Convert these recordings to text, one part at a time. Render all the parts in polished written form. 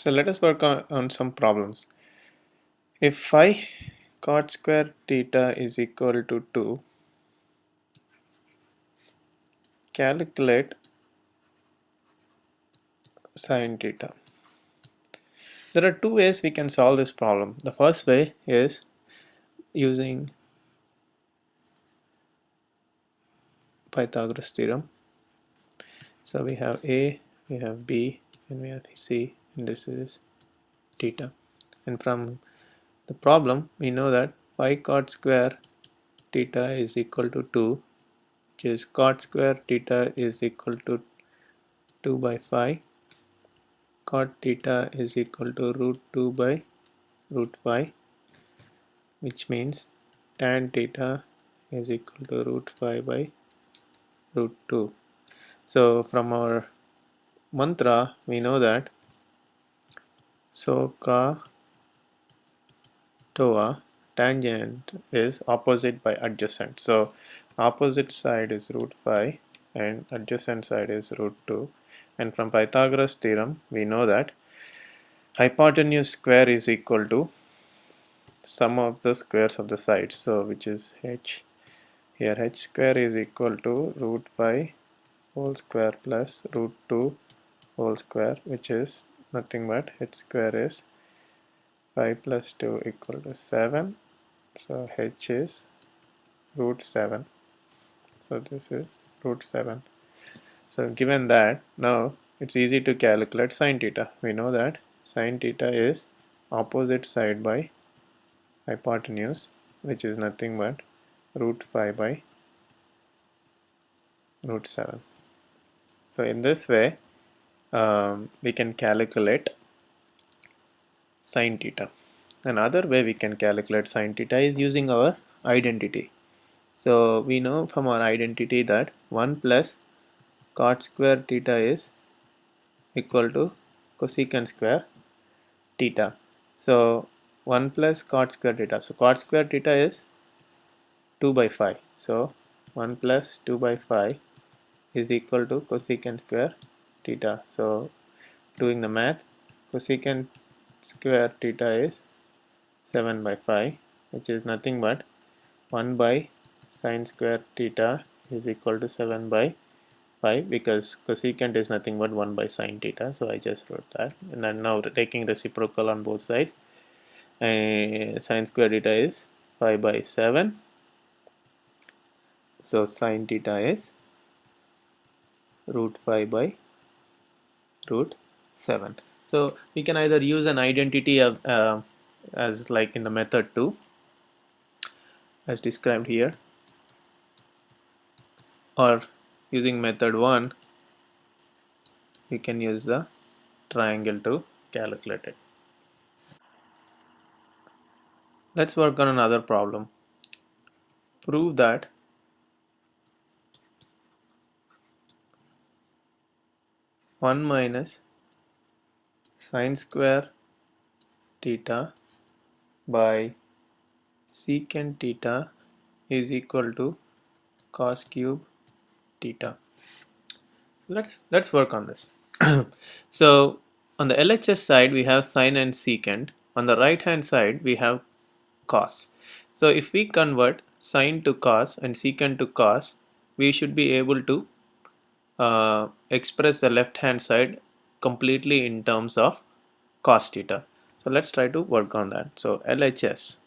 So let us work on some problems. If phi cot square theta is equal to 2, calculate sin theta. There are two ways we can solve this problem. The first way is using Pythagoras theorem. So we have A, we have B, and we have C, and this is theta. And from the problem, we know that phi cot square theta is equal to 2, which is cot square theta is equal to 2 by phi. Cot theta is equal to root 2 by root phi, which means tan theta is equal to root phi by root 2. So from our mantra, we know that SOHCAHTOA tangent is opposite by adjacent. So opposite side is root phi and adjacent side is root 2. And from Pythagoras theorem, we know that hypotenuse square is equal to sum of the squares of the sides. So which is h. Here h square is equal to root phi whole square plus root 2 whole square, which is nothing but h square is 5 plus 2 equal to 7. So h is root 7. So this is root 7. So given that, now it's easy to calculate sin theta. We know that sin theta is opposite side by hypotenuse, which is nothing but root 5 by root 7. So in this way, we can calculate sin theta. Another way we can calculate sin theta is using our identity. So we know from our identity that 1 plus cot square theta is equal to cosecant square theta. So 1 plus cot square theta. So cot square theta is 2 by 5. So 1 plus 2 by 5 is equal to cosecant square theta. So doing the math, cosecant square theta is 7 by 5, which is nothing but 1 by sine square theta is equal to 7 by 5, because cosecant is nothing but 1 by sine theta. So I just wrote that, and then now taking reciprocal on both sides, sine square theta is 5 by 7. So sine theta is root 5 by root 7. So we can either use an identity of as like in the method 2 as described here, or using method 1 we can use the triangle to calculate it. Let's work on another problem. Prove that one minus sine square theta by secant theta is equal to cos cube theta. Let's work on this. So on the LHS side we have sine and secant. On the right hand side we have cos. So if we convert sine to cos and secant to cos, we should be able to express the left hand side completely in terms of cos theta. So let's try to work on that. So LHS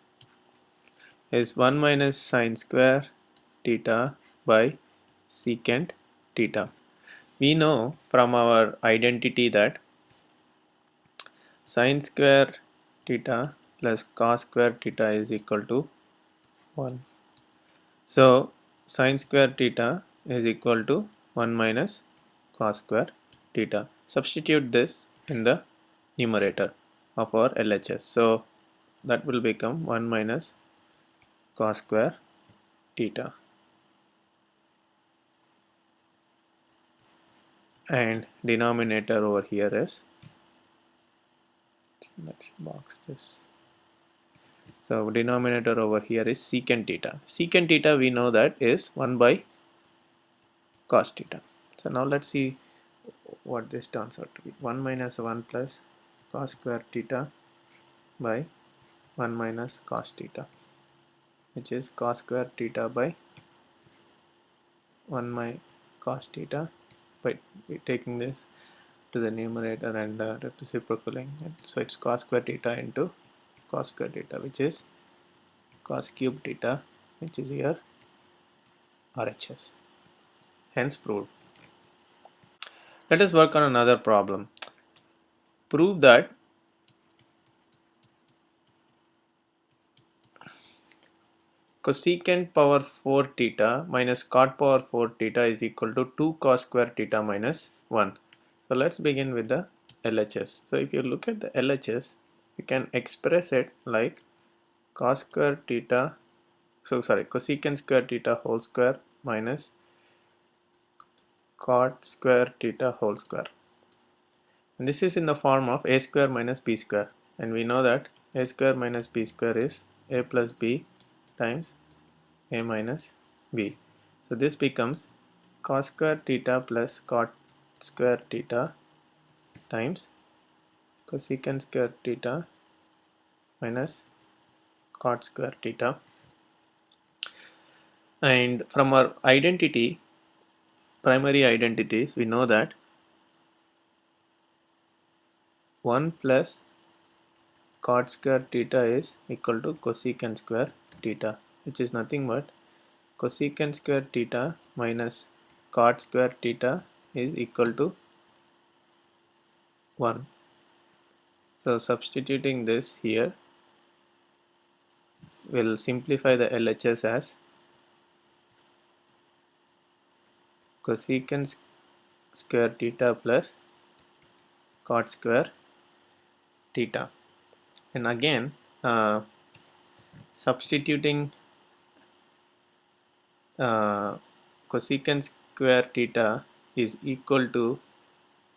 is 1 minus sine square theta by secant theta. We know from our identity that sine square theta plus cos square theta is equal to 1. So sine square theta is equal to 1 minus cos square theta. Substitute this in the numerator of our LHS. So that will become 1 minus cos square theta. And denominator over here is, let's box this. So denominator over here is secant theta. Secant theta we know that is 1 by cos theta. So now let's see what this turns out to be. 1 minus 1 plus cos square theta by 1 minus cos theta, which is cos square theta by 1 minus cos theta by taking this to the numerator and reciprocating it. So it's cos square theta into cos square theta, which is cos cube theta, which is here RHS. Hence proved. Let us work on another problem. Prove that cosecant power 4 theta minus cot power 4 theta is equal to 2 cos square theta minus 1. So let's begin with the LHS. So if you look at the LHS, you can express it like cos square theta, cosecant square theta whole square minus cot square theta whole square. And this is in the form of a square minus b square. And we know that a square minus b square is a plus b times a minus b. So this becomes cos square theta plus cot square theta times cosecant square theta minus cot square theta. And from our primary identities, we know that 1 plus cot square theta is equal to cosecant square theta, which is nothing but cosecant square theta minus cot square theta is equal to 1. So substituting this here will simplify the LHS as cosecant square theta plus cot square theta. And again, substituting cosecant square theta is equal to,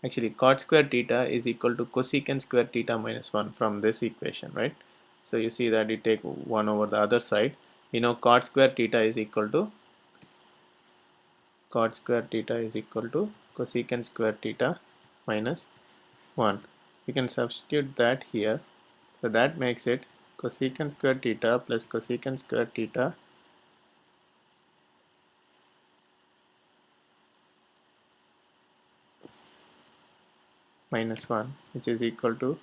actually cot square theta is equal to cosecant square theta minus 1 from this equation, right? So you see that you take 1 over the other side. You know cot square theta is equal to cosecant square theta minus 1. You can substitute that here. So that makes it cosecant square theta plus cosecant square theta minus 1, which is equal to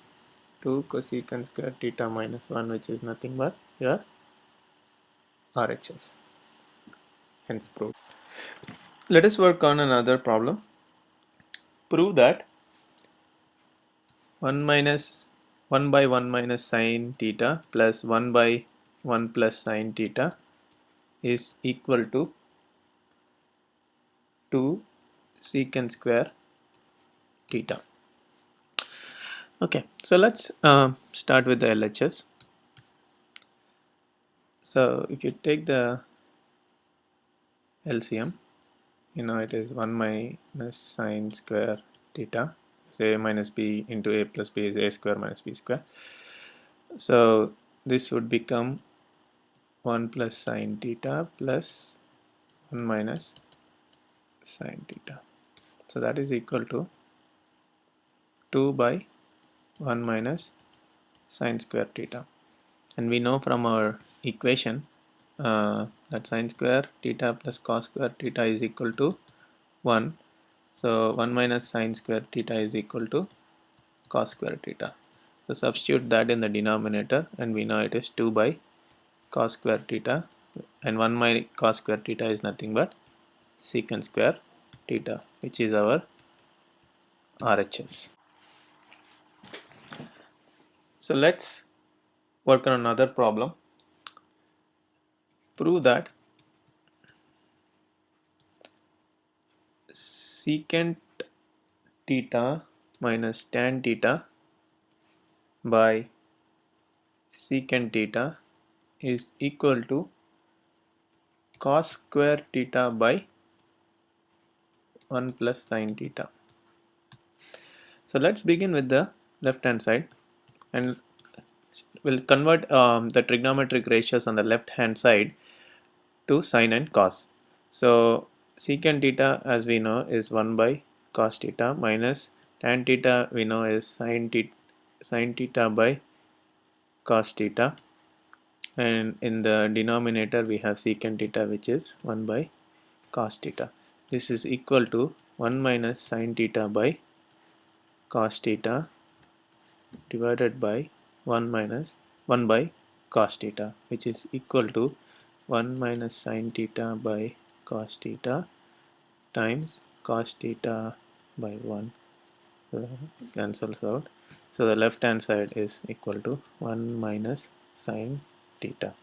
2 cosecant square theta minus 1, which is nothing but your RHS. Hence proved. Let us work on another problem. Prove that 1 by 1 minus sine theta plus 1 by 1 plus sine theta is equal to 2 secant square theta. Okay, so let's start with the LHS. So if you take the LCM, you know it is 1 minus sine square theta, so a minus b into a plus b is a square minus b square. So this would become 1 plus sine theta plus 1 minus sine theta. So that is equal to 2 by 1 minus sine square theta. And we know from our equation that sine square theta plus cos square theta is equal to 1. So 1 minus sine square theta is equal to cos square theta. So substitute that in the denominator and we know it is 2 by cos square theta, and 1 minus cos square theta is nothing but secant square theta, which is our RHS. So let's work on another problem. Prove that secant theta minus tan theta by secant theta is equal to cos square theta by 1 plus sine theta. So let's begin with the left hand side and we'll convert the trigonometric ratios on the left hand side to sine and cos. So secant theta, as we know, is 1 by cos theta minus tan theta we know is sine theta sin theta by cos theta, and in the denominator we have secant theta, which is 1 by cos theta. This is equal to 1 minus sin theta by cos theta divided by 1 minus 1 by cos theta, which is equal to 1 minus sin theta by cos theta times cos theta by 1. So cancels out. So the left hand side is equal to 1 minus sin theta.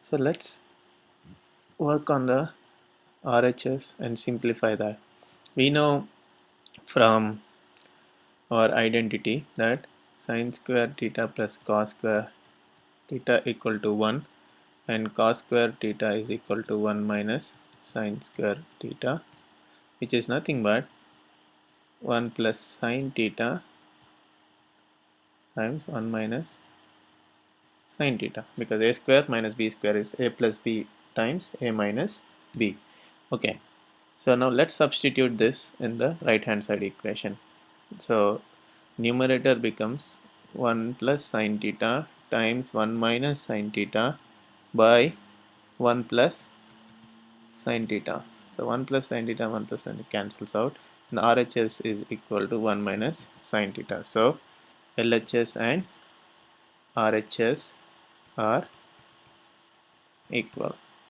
So let's work on the RHS and simplify that. We know from our identity that sin square theta plus cos square theta equal to 1, and cos square theta is equal to 1 minus sin square theta, which is nothing but 1 plus sin theta times 1 minus sin theta, because a square minus b square is a plus b times a minus b. Okay, so now let's substitute this in the right hand side equation. So numerator becomes 1 plus sin theta times 1 minus sin theta by 1 plus sin theta. So 1 plus sin theta, 1 plus sin theta cancels out. And the RHS is equal to 1 minus sin theta. So LHS and RHS are equal.